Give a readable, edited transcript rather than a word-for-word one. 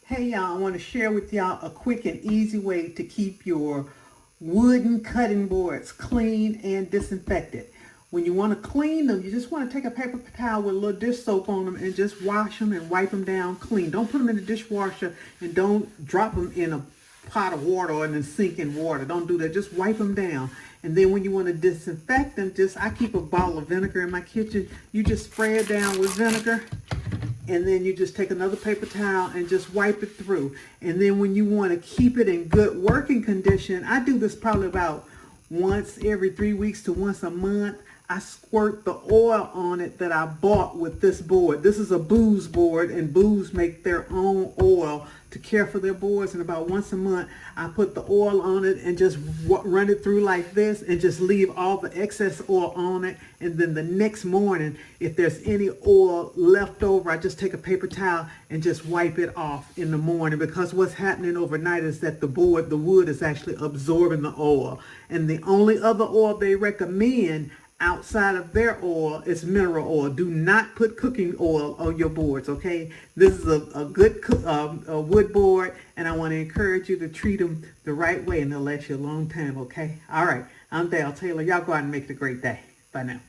Hey y'all, I want to share with y'all a quick and easy way to keep your wooden cutting boards clean and disinfected. When you want to clean them, you just want to take a paper towel with a little dish soap on them and just wash them and wipe them down clean. Don't put them in the dishwasher and don't drop them in a pot of water or in the sink in water. Don't do that. Just wipe them down. And then when you want to disinfect them, I keep a bottle of vinegar in my kitchen. You just spray it down with vinegar, and then you just take another paper towel and just wipe it through. And then when you want to keep it in good working condition, I do this probably about once every 3 weeks to once a month. I squirt the oil on it that I bought with this board. This is a Booz board, and Booz make their own oil to care for their boards. And about once a month, I put the oil on it and just run it through like this and just leave all the excess oil on it. And then the next morning, if there's any oil left over, I just take a paper towel and just wipe it off in the morning, because what's happening overnight is that the wood is actually absorbing the oil. And the only other oil they recommend outside of their oil is mineral oil. Do not put cooking oil on your boards, okay? This is a good wood board, and I want to encourage you to treat them the right way, and they'll last you a long time, okay? All right, I'm Dale Taylor. Y'all go out and make it a great day. Bye now.